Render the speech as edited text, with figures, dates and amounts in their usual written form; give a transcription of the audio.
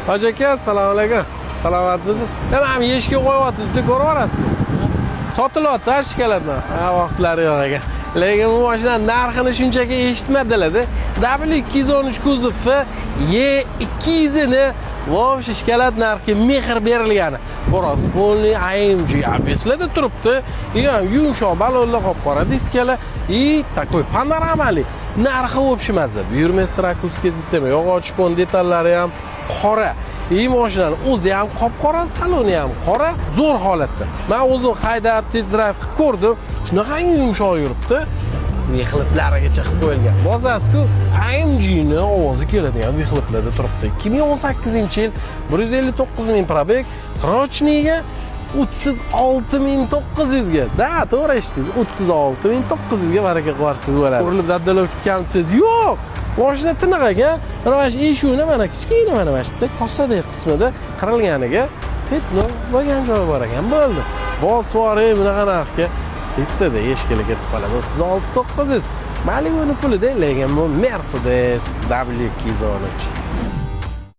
Hoji aka, assalomu alaykum. Salomatmisiz? Mana eshikka qo'yapti, ko'raverasizmi? Sotilyapti, shikolatlar. Ha, vaqtlari yo'q ekan. Lekin bu mashina narxini shunchaki eshitmadilar-da. W213 kuzov E200 ni вообще shikolat narxiga mehr berilgani. Biroz polniy AMG obveslada turibdi. Ham yumshoq balonlar qop-qora diskalar и такой panoramali. Narxi вообще mazza. Burmester akustika sistema, yog'och pon detallari ham qora. Mashinaning o'zi ham qop-qora, saloni ham qora, zo'r holatda. Men o'zim haydab test drive qilib ko'rdim. Shunaqa yumshoq yuribdi. Vexliplarigacha qilib qo'yilgan. Bozasiz-ku, AMG ni ovozi keladigan vexliplarda turibdi. 2018-yil 159 ming probeg, srochniga 36.900 ga. Da, to'g'ri eshitdingiz. 36.900 ga baraka qilarsiz bo'ladi. Urilib daddalab ketgansiz yo'q. Mashina tiniq ekan. Mana shu eshikni mana kichkina mana shu yerda kosadagi qismida qirilganiga petno bo'lgan joyi bor ekan. Bo'ldi. Bosvori bunaqa narxga bittada eshiklar ketib qoladi. 36.900. Malibu'ning pulida, lekin bu Mercedes W213.